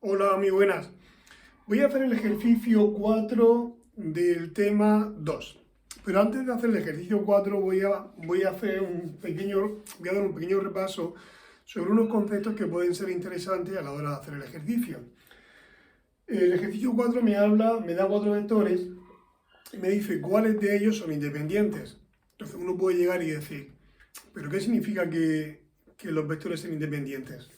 Hola, muy buenas. Voy a hacer el ejercicio 4 del tema 2. Pero antes de hacer el ejercicio 4 voy a dar un pequeño repaso sobre unos conceptos que pueden ser interesantes a la hora de hacer el ejercicio. El ejercicio 4 me da 4 vectores y me dice cuáles de ellos son independientes. Entonces uno puede llegar y decir, ¿pero qué significa que los vectores sean independientes?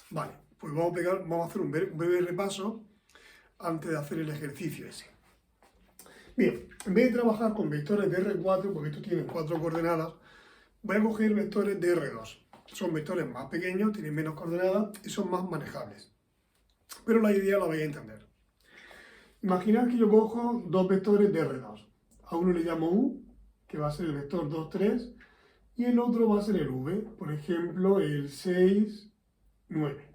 Vale, pues vamos a hacer un breve repaso antes de hacer el ejercicio ese. Bien, en vez de trabajar con vectores de R4, porque estos tienen 4 coordenadas, voy a coger vectores de R2. Son vectores más pequeños, tienen menos coordenadas y son más manejables. Pero la idea la vais a entender. Imaginad que yo cojo dos vectores de R2. A uno le llamo U, que va a ser el vector 2, 3, y el otro va a ser el V, por ejemplo, el 6, 9.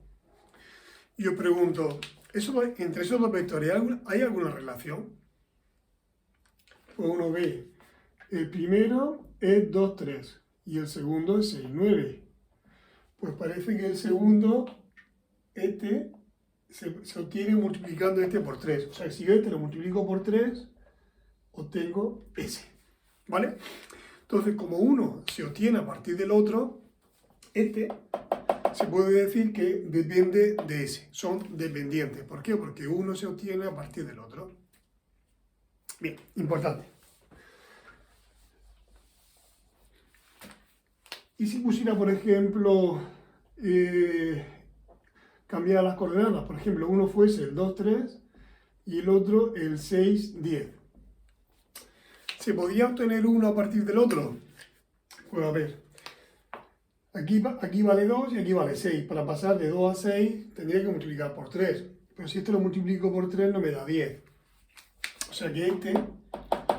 Y os pregunto, ¿entre esos dos vectores hay alguna relación? Pues uno ve, el primero es 2, 3 y el segundo es 6, 9. Pues parece que el segundo, se obtiene multiplicando este por 3. O sea, si yo este lo multiplico por 3, obtengo ese. ¿Vale? Entonces, como uno se obtiene a partir del otro, se puede decir que depende de ese. Son dependientes. ¿Por qué? Porque uno se obtiene a partir del otro. Bien, importante. Y si pusiera, por ejemplo, cambiar las coordenadas, por ejemplo, uno fuese el 2, 3 y el otro el 6, 10. ¿Se podía obtener uno a partir del otro? Pues a ver, aquí vale 2 y aquí vale 6. Para pasar de 2 a 6 tendría que multiplicar por 3. Pero si esto lo multiplico por 3 no me da 10. O sea que este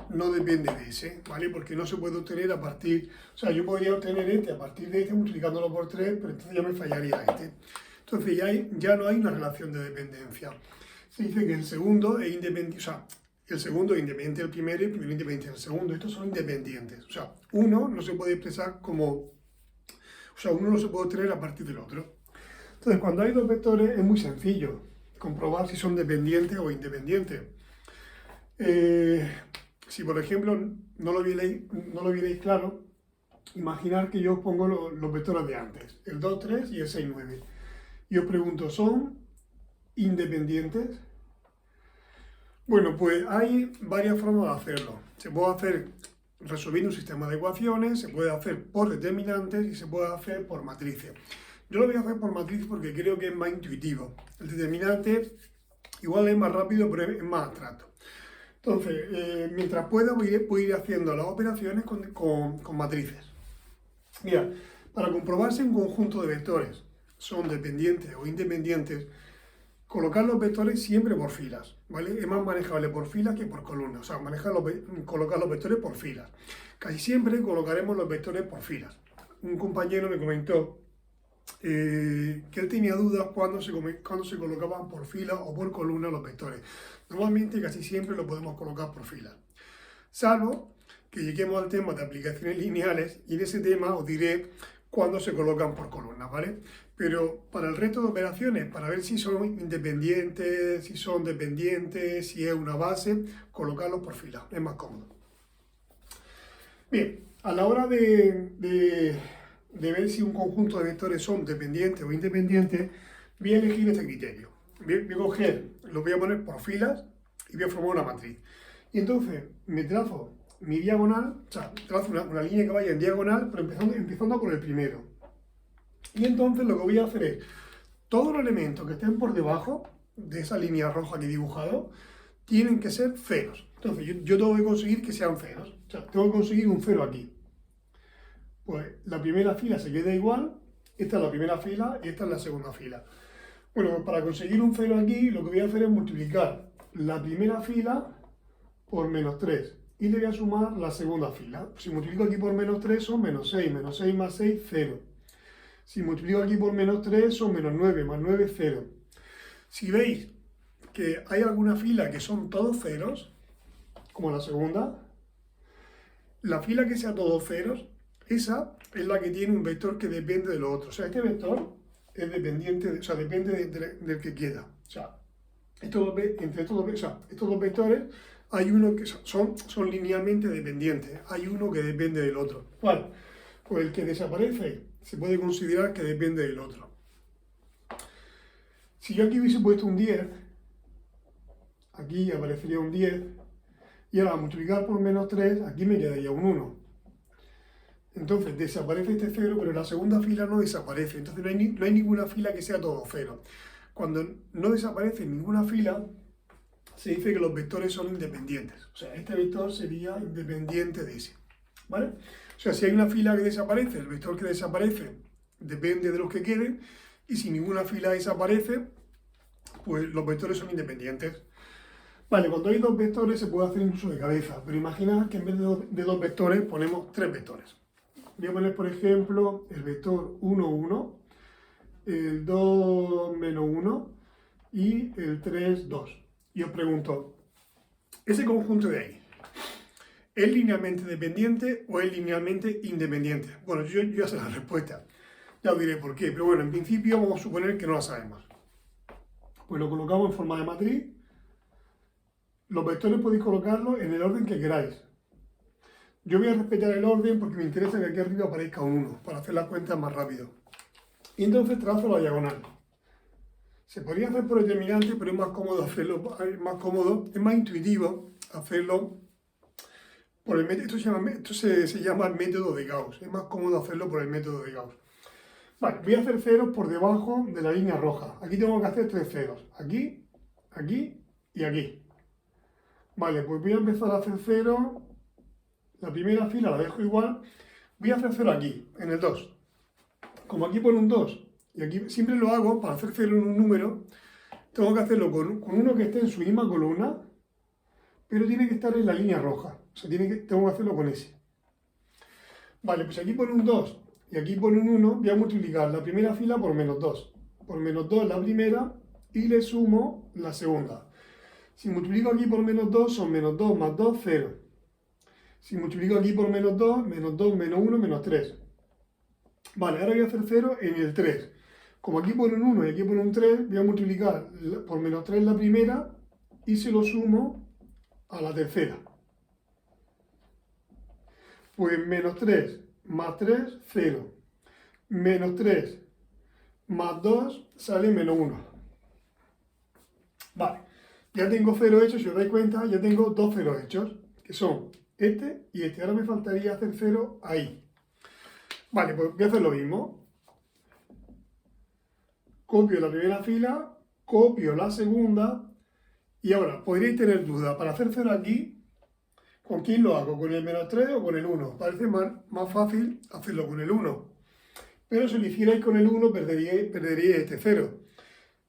no depende de ese, ¿vale? Porque no se puede obtener a partir... O sea, yo podría obtener este a partir de este multiplicándolo por 3, pero entonces ya me fallaría este. Entonces ya no hay una relación de dependencia. Se dice que el segundo es independiente, o sea, el segundo es independiente del primero y el primero independiente del segundo. Estos son independientes. O sea, uno no se puede expresar como... O sea, uno no se puede obtener a partir del otro. Entonces, cuando hay dos vectores es muy sencillo comprobar si son dependientes o independientes. Si, por ejemplo, no lo vierais claro, imaginar que yo os pongo los vectores de antes, el 2, 3 y el 6, 9. Y os pregunto, ¿son independientes? Bueno, pues hay varias formas de hacerlo. Se puede hacer resolviendo un sistema de ecuaciones, se puede hacer por determinantes y se puede hacer por matrices. Yo lo voy a hacer por matriz porque creo que es más intuitivo. El determinante igual es más rápido, pero es más abstracto. Entonces, mientras pueda, voy a ir haciendo las operaciones con matrices. Mira, para comprobar si un conjunto de vectores son dependientes o independientes, colocar los vectores siempre por filas, ¿vale? Es más manejable por filas que por columnas, o sea, colocar los vectores por filas. Casi siempre colocaremos los vectores por filas. Un compañero me comentó que él tenía dudas cuando se colocaban por fila o por columna los vectores. Normalmente casi siempre lo podemos colocar por fila. Salvo que lleguemos al tema de aplicaciones lineales y en ese tema os diré cuándo se colocan por columnas, ¿vale? Pero para el resto de operaciones, para ver si son independientes, si son dependientes, si es una base, colocarlos por fila, es más cómodo. Bien, a la hora de ver si un conjunto de vectores son dependientes o independientes, voy a elegir este criterio. Los voy a poner por filas y voy a formar una matriz. Y entonces me trazo mi diagonal, o sea, trazo una línea que vaya en diagonal, pero empezando por el primero. Y entonces lo que voy a hacer es, todos los elementos que estén por debajo de esa línea roja que he dibujado, tienen que ser ceros. Entonces yo tengo que conseguir que sean ceros. O sea, tengo que conseguir un cero aquí. Pues la primera fila se queda igual, esta es la primera fila y esta es la segunda fila. Bueno, pues para conseguir un cero aquí, lo que voy a hacer es multiplicar la primera fila por menos 3 y le voy a sumar la segunda fila. Si multiplico aquí por menos 3 son menos 6 más 6, 0. Si multiplico aquí por menos 3 son menos 9 más 9, 0. Si veis que hay alguna fila que son todos ceros, como la segunda, la fila que sea todos ceros, esa es la que tiene un vector que depende de lo otro. O sea, este vector es dependiente, o sea, depende del que queda. O sea, entre estos dos vectores hay uno que son linealmente dependientes, hay uno que depende del otro. ¿Cuál? Pues el que desaparece se puede considerar que depende del otro. Si yo aquí hubiese puesto un 10, aquí aparecería un 10, y ahora al multiplicar por menos 3, aquí me quedaría un 1. Entonces desaparece este 0, pero la segunda fila no desaparece. Entonces no hay ninguna fila que sea todo 0. Cuando no desaparece ninguna fila, se dice que los vectores son independientes. O sea, este vector sería independiente de ese. ¿Vale? O sea, si hay una fila que desaparece, el vector que desaparece depende de los que queden, y si ninguna fila desaparece, pues los vectores son independientes. Vale, cuando hay dos vectores se puede hacer incluso de cabeza, pero imagina que en vez de dos vectores ponemos tres vectores. Voy a poner, por ejemplo, el vector 1, 1, el 2, menos 1 y el 3, 2. Y os pregunto, ¿ese conjunto de ahí es linealmente dependiente o es linealmente independiente? Bueno, yo ya sé la respuesta, ya os diré por qué, pero bueno, en principio vamos a suponer que no la sabemos. Pues lo colocamos en forma de matriz. Los vectores podéis colocarlos en el orden que queráis. Yo voy a respetar el orden porque me interesa que aquí arriba aparezca un 1, para hacer las cuentas más rápido. Y entonces trazo la diagonal. Se podría hacer por determinante, pero es más cómodo hacerlo, es más intuitivo hacerlo por el método. Esto se llama el método de Gauss. Es más cómodo hacerlo por el método de Gauss. Vale, voy a hacer ceros por debajo de la línea roja. Aquí tengo que hacer tres ceros. Aquí, aquí y aquí. Vale, pues voy a empezar a hacer ceros. La primera fila la dejo igual. Voy a hacer cero aquí, en el 2. Como aquí pone un 2, y aquí siempre lo hago para hacer cero en un número, tengo que hacerlo con uno que esté en su misma columna, pero tiene que estar en la línea roja. O sea, tengo que hacerlo con ese. Vale, pues aquí pone un 2 y aquí pone un 1. Voy a multiplicar la primera fila por menos 2. Por menos 2 la primera y le sumo la segunda. Si multiplico aquí por menos 2, son menos 2 más 2, 0. Si multiplico aquí por menos 2, menos 2, menos 1, menos 3. Vale, ahora voy a hacer 0 en el 3. Como aquí pone un 1 y aquí pone un 3, voy a multiplicar por menos 3 la primera y se lo sumo a la tercera. Pues menos 3 más 3, 0. Menos 3 más 2 sale menos 1. Vale, ya tengo 0 hechos, si os dais cuenta, ya tengo dos ceros hechos, que son este y este. Ahora me faltaría hacer 0 ahí. Vale, pues voy a hacer lo mismo. Copio la primera fila, copio la segunda, y ahora podríais tener duda. Para hacer 0 aquí, ¿con quién lo hago? ¿Con el menos 3 o con el 1? Parece más fácil hacerlo con el 1. Pero si lo hicierais con el 1, perderíais este 0.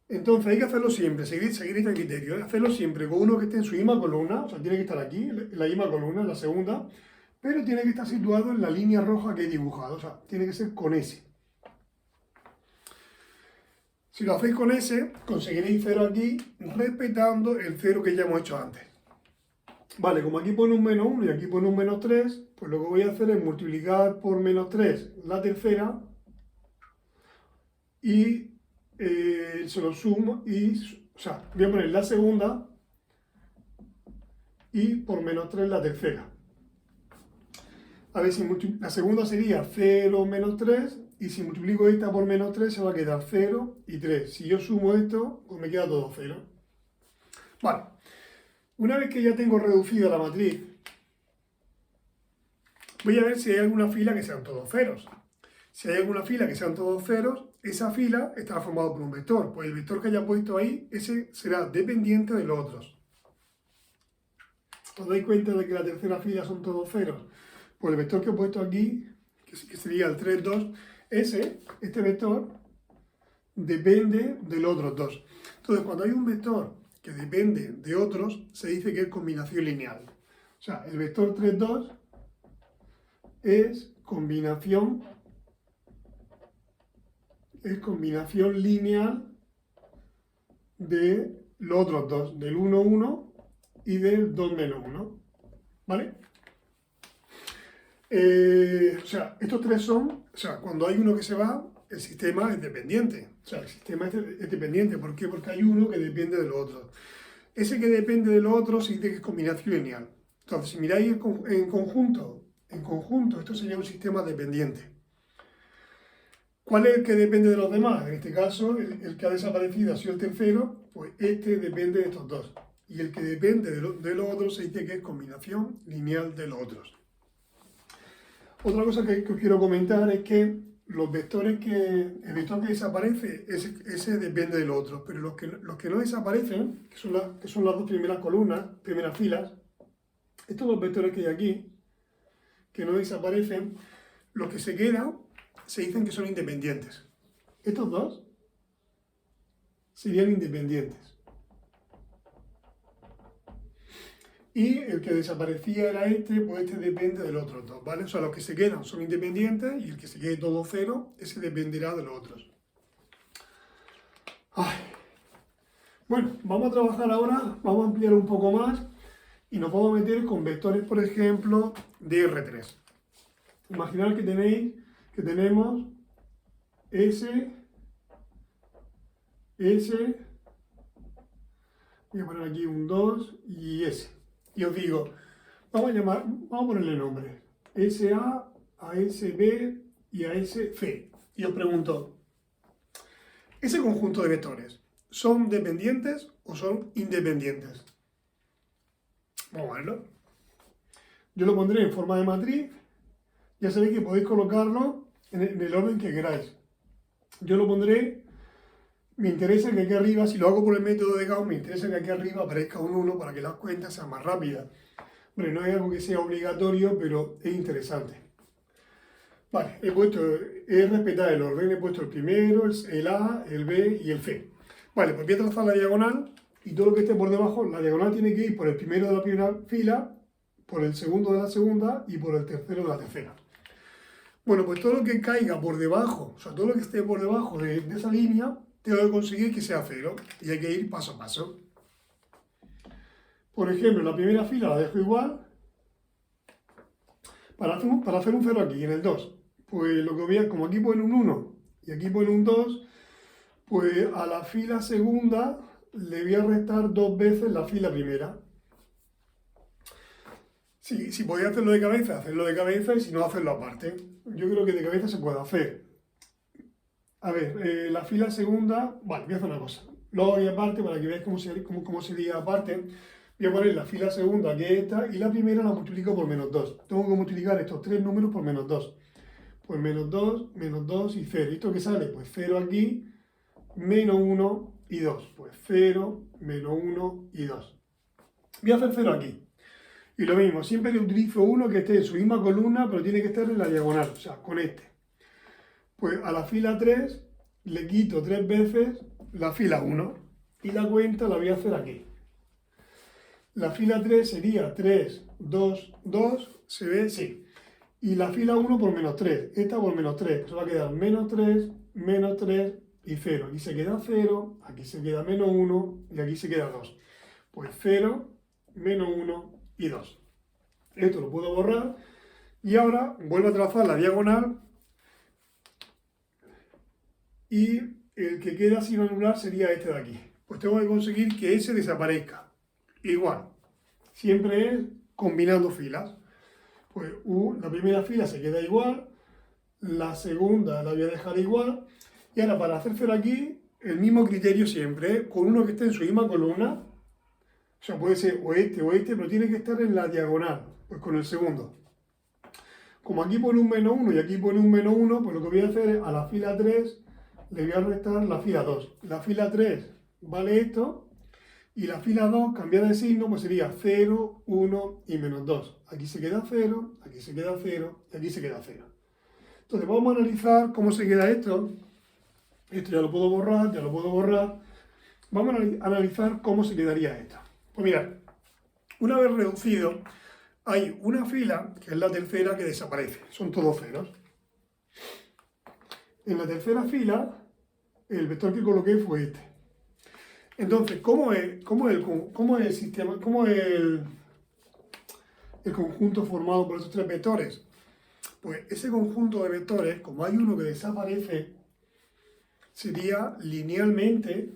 Entonces hay que hacerlo siempre, seguir este criterio, ¿eh? Hacerlo siempre con uno que esté en su misma columna, o sea, tiene que estar aquí, en la misma columna, en la segunda, pero tiene que estar situado en la línea roja que he dibujado, o sea, tiene que ser con ese. Si lo hacéis con ese, conseguiréis 0 aquí, respetando el 0 que ya hemos hecho antes. Vale, como aquí pone un menos 1 y aquí pone un menos 3, pues lo que voy a hacer es multiplicar por menos 3 la tercera y se lo sumo o sea, voy a poner la segunda y por menos 3 la tercera. A ver si la segunda sería 0 menos 3 y si multiplico esta por menos 3 se va a quedar 0 y 3. Si yo sumo esto, pues me queda todo 0. Vale, una vez que ya tengo reducida la matriz, voy a ver si hay alguna fila que sean todos ceros. Si hay alguna fila que sean todos ceros, esa fila estará formada por un vector. Pues el vector que haya puesto ahí, ese será dependiente de los otros. ¿Os dais cuenta de que la tercera fila son todos ceros? Pues el vector que he puesto aquí, que sería el 3, 2, este vector, depende de los otros dos. Entonces, cuando hay un vector que depende de otros, se dice que es combinación lineal. O sea, el vector 3, 2 es combinación lineal de los otros dos, del 1, 1 y del 2, menos 1. ¿Vale? O sea, estos tres son, o sea, cuando hay uno que se va, el sistema es dependiente. O sea, el sistema es dependiente. ¿Por qué? Porque hay uno que depende de lo otro. Ese que depende de lo otro se dice que es combinación lineal. Entonces, si miráis en conjunto, esto sería un sistema dependiente. ¿Cuál es el que depende de los demás? En este caso, el que ha desaparecido ha sido el tercero, pues este depende de estos dos. Y el que depende de los otros se dice que es combinación lineal de los otros. Otra cosa que os quiero comentar es que los vectores el vector que desaparece, ese depende del otro, pero los que no desaparecen, que son las dos primeras columnas, primeras filas, estos dos vectores que hay aquí, que no desaparecen, los que se quedan se dicen que son independientes. Estos dos serían independientes. Y el que desaparecía era este, pues este depende del otro dos, ¿vale? O sea, los que se quedan son independientes y el que se quede todo cero, ese dependerá de los otros. Ay. Bueno, vamos a trabajar ahora, vamos a ampliar un poco más y nos vamos a meter con vectores, por ejemplo, de R3. Imaginad que tenemos S, voy a poner aquí un 2 y S. Y os digo, vamos a ponerle nombre. SA, a SB y a SC. Y os pregunto, ¿ese conjunto de vectores son dependientes o son independientes? Vamos a verlo. Yo lo pondré en forma de matriz. Ya sabéis que podéis colocarlo en el orden que queráis. Yo lo pondré, me interesa que aquí arriba, si lo hago por el método de Gauss, me interesa que aquí arriba aparezca un 1 para que las cuentas sean más rápidas. Hombre, no es algo que sea obligatorio, pero es interesante. Vale, he respetado el orden, he puesto el primero, el A, el B y el C. Vale, pues voy a trazar la diagonal y todo lo que esté por debajo, la diagonal tiene que ir por el primero de la primera fila, por el segundo de la segunda y por el tercero de la tercera. Bueno, pues todo lo que caiga por debajo, o sea, todo lo que esté por debajo de esa línea, tengo que conseguir que sea cero y hay que ir paso a paso. Por ejemplo, la primera fila la dejo igual. Para hacer un 0 aquí, en el 2, pues lo que voy a, como aquí pone un 1 y aquí pone un 2, pues a la fila segunda le voy a restar 2 veces la fila primera. Si podéis hacerlo de cabeza, hacerlo de cabeza y si no, hacerlo aparte. Yo creo que de cabeza se puede hacer. A ver, la fila segunda, vale, voy a hacer una cosa. Lo hago aparte para que veáis cómo sería aparte. Voy a poner la fila segunda, que es esta, y la primera la multiplico por menos 2. Tengo que multiplicar estos tres números por menos 2. Pues menos 2 y 0. ¿Y esto qué sale? Pues 0 aquí, menos 1 y 2. Pues 0, menos 1 y 2. Voy a hacer 0 aquí. Y lo mismo, siempre utilizo uno que esté en su misma columna, pero tiene que estar en la diagonal, o sea, con este. Pues a la fila 3 le quito 3 veces la fila 1 y la cuenta la voy a hacer aquí. La fila 3 sería 3, 2, 2, se ve, sí. Y la fila 1 por menos 3, esta por menos 3, se va a quedar menos 3 y 0. Aquí se queda 0, aquí se queda menos 1 y aquí se queda 2. Pues 0, menos 1 y 2. Esto lo puedo borrar y ahora vuelvo a trazar la diagonal y el que queda sin anular sería este de aquí. Pues tengo que conseguir que ese desaparezca. Igual, siempre es combinando filas. Pues la primera fila se queda igual, la segunda la voy a dejar igual y ahora para hacer 0 aquí, el mismo criterio siempre, con uno que esté en su misma columna. O sea, puede ser o este, pero tiene que estar en la diagonal, pues con el segundo. Como aquí pone un menos 1 y aquí pone un menos 1, pues lo que voy a hacer es a la fila 3 le voy a restar la fila 2. La fila 3 vale esto, y la fila 2, cambiada de signo, pues sería 0, 1 y menos 2. Aquí se queda 0, aquí se queda 0 y aquí se queda 0. Entonces vamos a analizar cómo se queda esto. Esto ya lo puedo borrar, Vamos a analizar cómo se quedaría esto. Pues mirad, una vez reducido, hay una fila, que es la tercera, que desaparece. Son todos ceros. En la tercera fila, el vector que coloqué fue este. Entonces, ¿cómo es el sistema, cómo es el conjunto formado por esos tres vectores? Pues ese conjunto de vectores, como hay uno que desaparece, sería linealmente,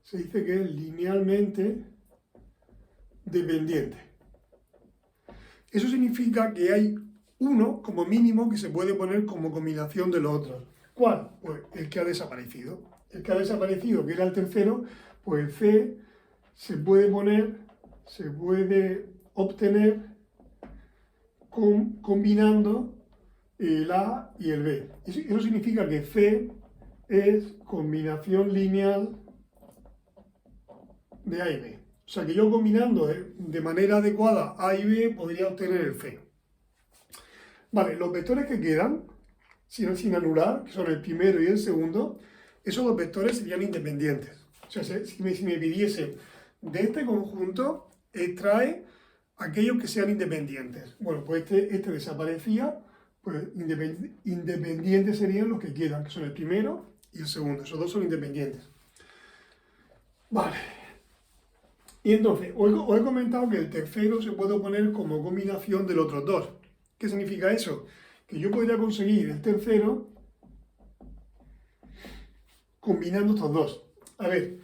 se dice que es linealmente dependiente. Eso significa que hay uno como mínimo que se puede poner como combinación de los otros. ¿Cuál? Pues el que ha desaparecido. El que ha desaparecido, que era el tercero, pues el C se puede obtener combinando el A y el B. Eso significa que C es combinación lineal de A y B. O sea que yo combinando de manera adecuada A y B podría obtener el C. Vale, los vectores que quedan, sin anular, que son el primero y el segundo, esos dos vectores serían independientes. O sea, si me pidiese de este conjunto, extrae aquellos que sean independientes. Bueno, pues este desaparecía, pues independientes serían los que quedan, que son el primero y el segundo. Esos dos son independientes. Vale. Y entonces, os he comentado que el tercero se puede poner como combinación de los otros dos. ¿Qué significa eso? Que yo podría conseguir el tercero combinando estos dos. A ver,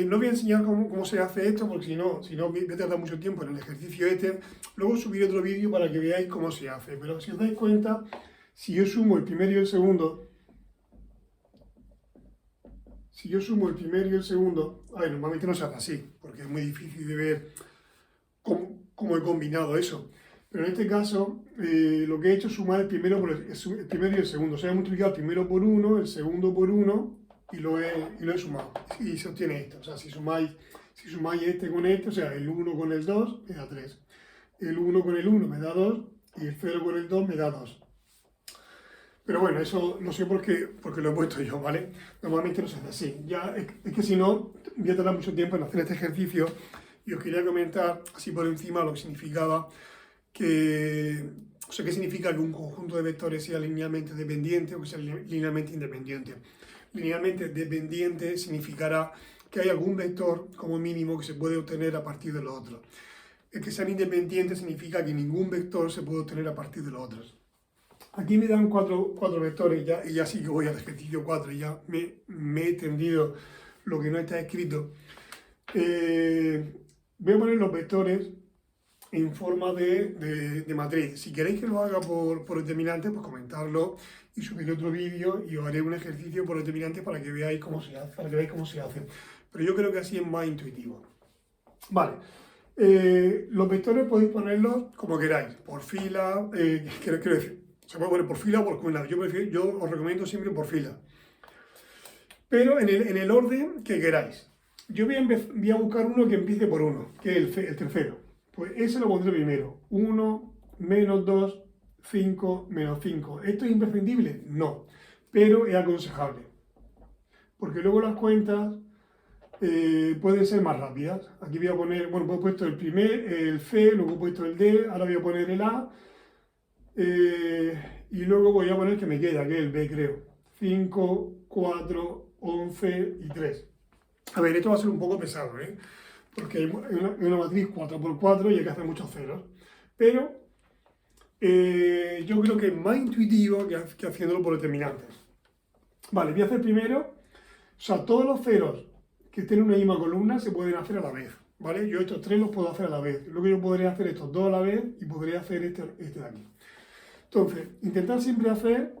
no voy a enseñar cómo se hace esto, porque si no voy a tardar mucho tiempo en el ejercicio este. Luego subiré otro vídeo para que veáis cómo se hace. Pero si os dais cuenta, si yo sumo el primero y el segundo, a ver, normalmente no se hace así, porque es muy difícil de ver cómo he combinado eso. Pero en este caso, lo que he hecho es sumar el primero y el segundo. O sea, he multiplicado el primero por 1, el segundo por 1 y lo he sumado. Y se obtiene esto. O sea, si sumáis este con este, o sea, el 1 con el 2 me da 3. El 1 con el 1 me da 2 y el 0 con el 2 me da 2. Pero bueno, eso no sé porque lo he puesto yo, ¿vale? Normalmente no se hace así. Ya, es que si no, voy a tardar mucho tiempo en hacer este ejercicio y os quería comentar así por encima lo que significaba qué significa que un conjunto de vectores sea linealmente dependiente o que sea linealmente independiente. Linealmente dependiente significará que hay algún vector como mínimo que se puede obtener a partir de los otros. El que sean independientes significa que ningún vector se puede obtener a partir de los otros. Aquí me dan cuatro vectores y ya sí que voy al ejercicio 4, ya me he entendido lo que no está escrito. Voy a poner los vectores en forma de matriz. Si queréis que lo haga por determinantes, pues comentadlo y subiré otro vídeo y os haré un ejercicio por determinantes para que veáis cómo se hace, Pero yo creo que así es más intuitivo. Vale. Los vectores podéis ponerlos como queráis, por fila, quiero decir, se puede poner por fila o por columna. Yo os recomiendo siempre por fila. Pero en el orden que queráis. Yo voy a buscar uno que empiece por 1, que es el tercero. Pues ese lo pondré primero. 1, menos 2, 5, menos 5. ¿Esto es imprescindible? No. Pero es aconsejable. Porque luego las cuentas pueden ser más rápidas. Aquí voy a poner, bueno, pues he puesto el C, luego he puesto el D, ahora voy a poner el A. Y luego voy a poner que me queda, que es el B, creo. 5, 4, 11 y 3. A ver, esto va a ser un poco pesado, ¿eh? Porque hay una matriz 4×4 y hay que hacer muchos ceros. Pero yo creo que es más intuitivo que haciéndolo por determinantes. Vale, voy a hacer primero, o sea, todos los ceros que estén en una misma columna se pueden hacer a la vez, ¿vale? Yo estos tres los puedo hacer a la vez. Luego yo podría hacer estos dos a la vez y podría hacer este de aquí. Entonces, intentar siempre hacer,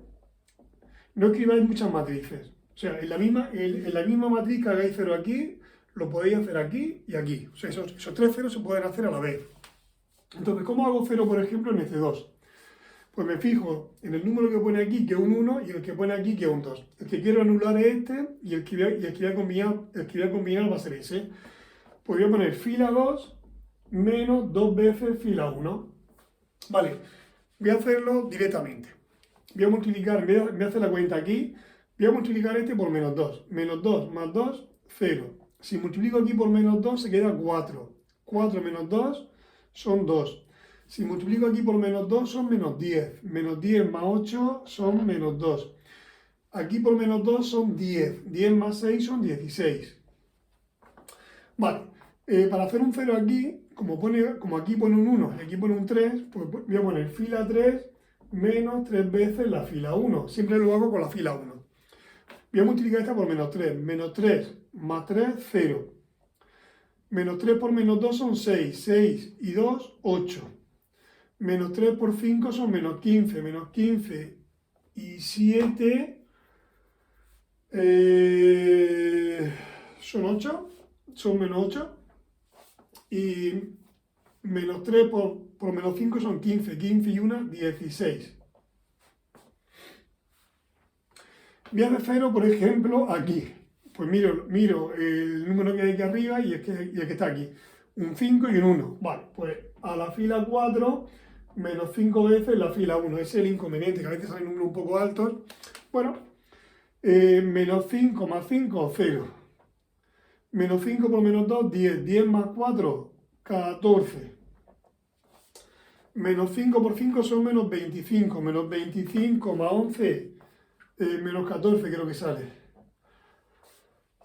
no escribáis muchas matrices. O sea, en la misma matriz que hagáis cero aquí, lo podéis hacer aquí y aquí. O sea, esos tres ceros se pueden hacer a la vez. Entonces, ¿cómo hago cero, por ejemplo, en este 2? Pues me fijo en el número que pone aquí, que es un 1, y el que pone aquí, que es un 2. El que quiero anular es este, y el que voy a combinar va a ser ese. Pues voy a poner fila 2 menos 2 veces fila 1. Vale, voy a hacerlo directamente. Voy a multiplicar, voy a hacer la cuenta aquí, voy a multiplicar este por menos 2. Menos 2 más 2, 0. Si multiplico aquí por menos 2, se queda 4. 4 menos 2 son 2. Si multiplico aquí por menos 2, son menos 10. Menos 10 más 8 son menos 2. Aquí por menos 2 son 10. 10 más 6 son 16. Vale, para hacer un 0 aquí, como aquí pone un 1 y aquí pone un 3, pues voy a poner fila 3 menos 3 veces la fila 1. Siempre lo hago con la fila 1. Voy a multiplicar esta por menos 3. Menos 3 más 3, 0. Menos 3 por menos 2 son 6. 6 y 2, 8. Menos 3 por 5 son menos 15. Menos 15 y 7 son 8. Son menos 8. Y menos 3 por menos 5 son 15. 15 y 1, 16. Voy a hacer 0, por ejemplo, aquí. Pues miro el número que hay aquí arriba y el que está aquí. Un 5 y un 1. Vale, pues a la fila 4, menos 5 veces la fila 1. Ese es el inconveniente, que a veces salen números un poco altos. Bueno, menos 5 más 5, 0. Menos 5 por menos 2, 10. 10 más 4, 14. Menos 5 por 5 son menos 25. Menos 25 más 11, menos 14 creo que sale.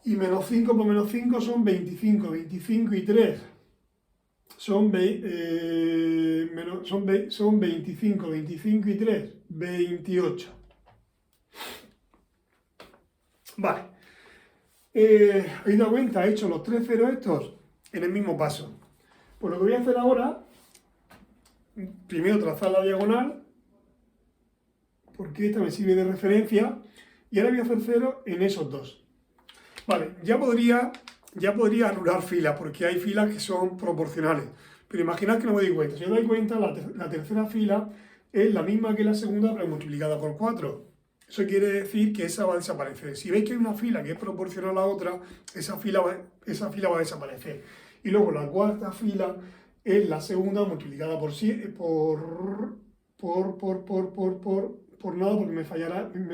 Y menos 5 por menos 5 son 25. 25 y 3 son 25. 25 y 3, 28. Vale. ¿Habéis dado cuenta? He hecho los 3 ceros estos en el mismo paso. Pues lo que voy a hacer ahora, primero trazar la diagonal, porque esta me sirve de referencia, y ahora voy a hacer cero en esos dos. Vale, ya podría anular filas, porque hay filas que son proporcionales. Pero imaginad que no me doy cuenta. Si os dais cuenta, la tercera fila es la misma que la segunda, pero multiplicada por 4. Eso quiere decir que esa va a desaparecer. Si veis que hay una fila que es proporcional a la otra, esa fila va a desaparecer. Y luego la cuarta fila es la segunda multiplicada por 7, por nada, porque me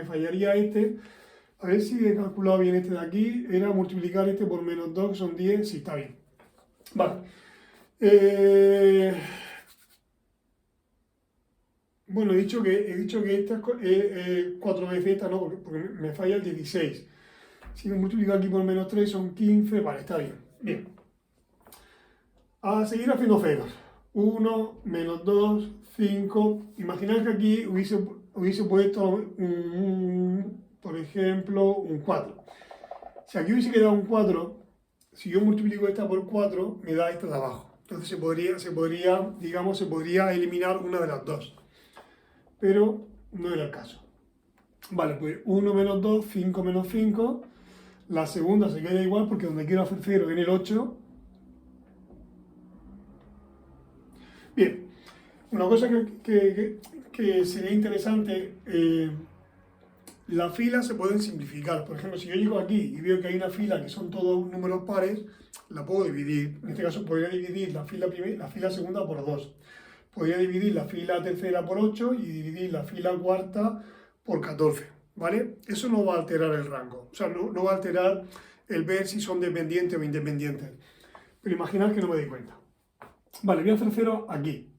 fallaría este. A ver si he calculado bien este de aquí. Era multiplicar este por menos 2, que son 10. Sí, está bien. Vale. Bueno, he dicho que esta es 4 veces esta, no, porque me falla el 16. Si me multiplico aquí por menos 3 son 15. Vale, está bien. Bien. A seguir haciendo ceros. 1, menos 2, 5. Imaginad que aquí hubiese puesto por ejemplo, un 4. Si aquí hubiese quedado un 4, si yo multiplico esta por 4, me da esta de abajo. Entonces se podría eliminar una de las dos. Pero no era el caso. Vale, pues 1 menos 2, 5 menos 5. La segunda se queda igual porque donde quiero hacer 0 viene el 8. Bien, una cosa que sería interesante, las filas se pueden simplificar. Por ejemplo, si yo llego aquí y veo que hay una fila que son todos números pares, la puedo dividir. En este caso podría dividir la fila segunda por 2. Podría dividir la fila tercera por 8 y dividir la fila cuarta por 14. ¿Vale? Eso no va a alterar el rango. O sea, no va a alterar el ver si son dependientes o independientes. Pero imaginad que no me doy cuenta. Vale, voy a hacer 0 aquí.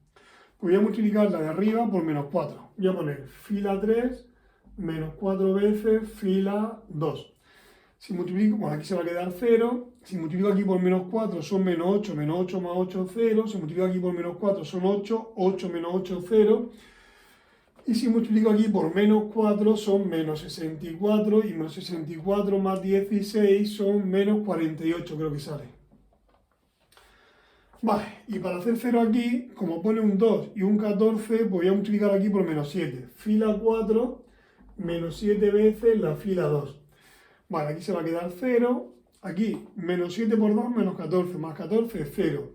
Voy a multiplicar la de arriba por menos 4. Voy a poner fila 3 menos 4 veces fila 2. Si multiplico, bueno, aquí se va a quedar 0. Si multiplico aquí por menos 4 son menos 8 más 8, 0. Si multiplico aquí por menos 4 son 8, 8 menos 8, 0. Y si multiplico aquí por menos 4 son menos 64 y menos 64 más 16 son menos 48, creo que sale. Vale, y para hacer 0 aquí, como pone un 2 y un 14, voy a multiplicar aquí por menos 7. Fila 4, menos 7 veces la fila 2. Vale, aquí se va a quedar 0. Aquí, menos 7 por 2, menos 14. Más 14, 0.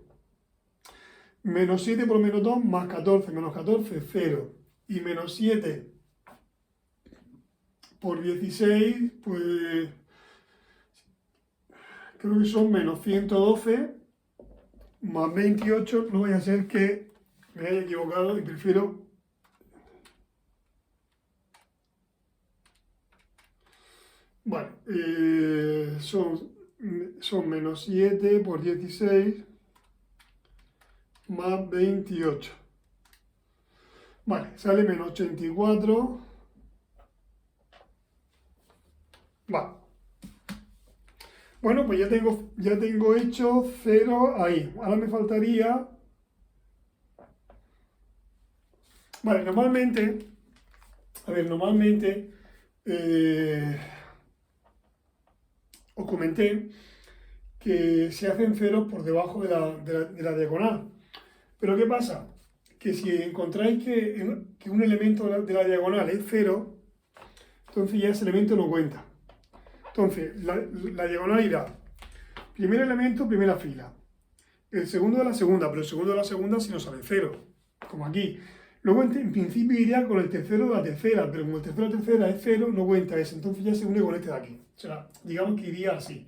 Menos 7 por menos 2, más 14. Menos 14, 0. Y menos 7 por 16, pues creo que son menos 112. Más 28, no vaya a ser que me haya equivocado y prefiero... Bueno, son menos 7 por 16 más 28. Vale, sale menos 84. Vale. Bueno, pues ya tengo hecho 0 ahí. Ahora me faltaría... Vale, normalmente os comenté que se hacen ceros por debajo de la diagonal. Pero ¿qué pasa? Que si encontráis que un elemento de la diagonal es 0, entonces ya ese elemento no cuenta. Entonces, la diagonal irá primer elemento, primera fila. El segundo de la segunda, pero el segundo de la segunda si no sale 0, como aquí. Luego en principio iría con el tercero de la tercera, pero como el tercero de la tercera es 0, no cuenta ese, entonces ya se une con este de aquí. O sea, digamos que iría así.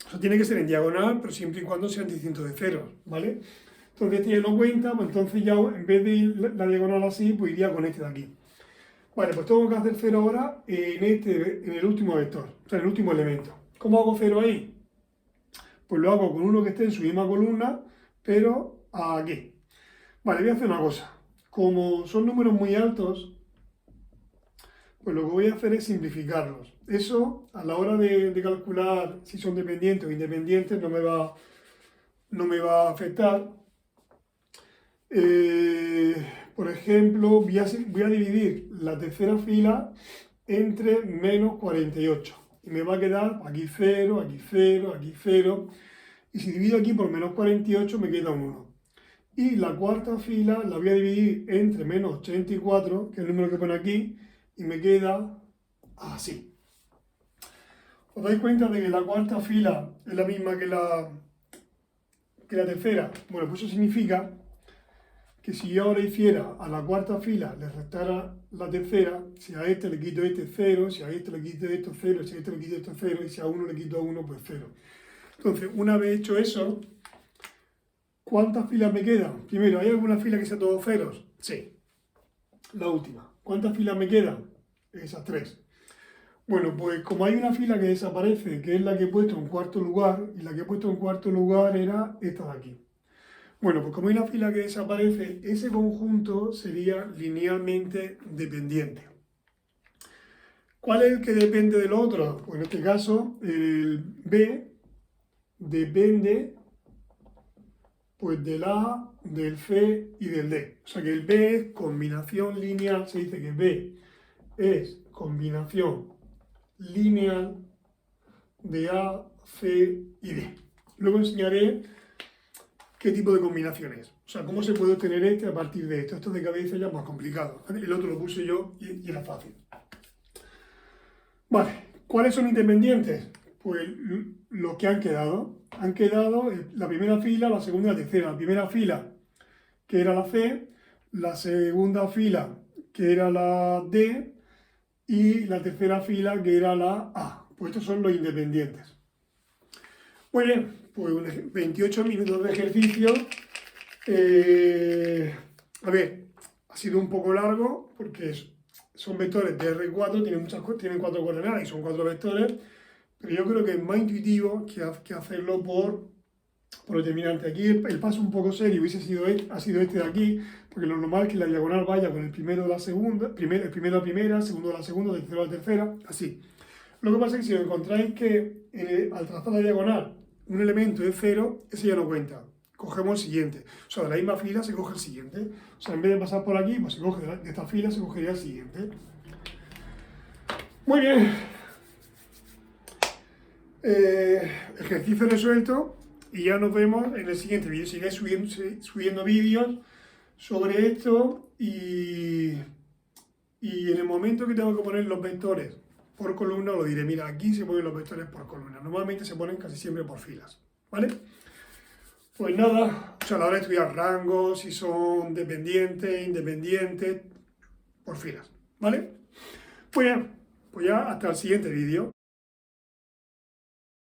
O sea, tiene que ser en diagonal, pero siempre y cuando sean distintos de ceros, ¿vale? Entonces este ya no cuenta, pues entonces ya en vez de ir la diagonal así, pues iría con este de aquí. Vale, pues tengo que hacer 0 ahora en el último vector, o sea, en el último elemento. ¿Cómo hago 0 ahí? Pues lo hago con uno que esté en su misma columna, pero aquí. Vale, voy a hacer una cosa. Como son números muy altos, pues lo que voy a hacer es simplificarlos. Eso, a la hora de calcular si son dependientes o independientes, no me va a afectar. Por ejemplo, voy a dividir la tercera fila entre menos 48. Y me va a quedar aquí 0, aquí 0, aquí 0. Y si divido aquí por menos 48 me queda un 1. Y la cuarta fila la voy a dividir entre menos 84, que es el número que pone aquí, y me queda así. ¿Os dais cuenta de que la cuarta fila es la misma que la tercera? Bueno, pues eso significa que si yo ahora hiciera a la cuarta fila, le restara la tercera, si a este le quito este 0, si a este le quito esto 0, si a este le quito esto 0, y si a uno le quito 1, pues 0. Entonces, una vez hecho eso, ¿cuántas filas me quedan? Primero, ¿hay alguna fila que sea todos ceros? Sí. La última. ¿Cuántas filas me quedan? Esas 3. Bueno, pues como hay una fila que desaparece, que es la que he puesto en cuarto lugar, y la que he puesto en cuarto lugar era esta de aquí. Bueno, pues como hay una fila que desaparece, ese conjunto sería linealmente dependiente. ¿Cuál es el que depende del otro? Pues en este caso, el B depende pues del A, del C y del D. O sea que el B es combinación lineal, se dice que B es combinación lineal de A, C y D. Luego enseñaré qué tipo de combinación es. O sea, cómo se puede obtener este a partir de esto. Esto de cabeza ya es más complicado. El otro lo puse yo y era fácil. Vale, ¿cuáles son independientes? Pues los que han quedado. Han quedado la primera fila, la segunda y la tercera. La primera fila, que era la C, la segunda fila, que era la D, y la tercera fila, que era la A. Pues estos son los independientes. Muy bien, pues 28 minutos de ejercicio. A ver, ha sido un poco largo porque son vectores de R4, tienen 4 coordenadas y son 4 vectores, pero yo creo que es más intuitivo que hacerlo por determinante. Aquí el paso un poco serio ha sido este de aquí, porque lo normal es que la diagonal vaya con el primero de la segunda, el primero de la primera, el segundo de la segunda, el tercero de la tercera, así. Lo que pasa es que si os encontráis que al trazar la diagonal un elemento es 0, ese ya no cuenta. Cogemos el siguiente. O sea, de la misma fila se coge el siguiente. O sea, en vez de pasar por aquí, pues se coge de esta fila, se cogería el siguiente. Muy bien. Ejercicio resuelto. Y ya nos vemos en el siguiente vídeo. Seguiré subiendo vídeos sobre esto y en el momento que tengo que poner los vectores por columna, lo diré. Mira, aquí se ponen los vectores por columna. Normalmente se ponen casi siempre por filas. ¿Vale? Pues nada, o sea, a la hora de estudiar rangos, si son dependientes, independientes, por filas. ¿Vale? Pues ya hasta el siguiente vídeo.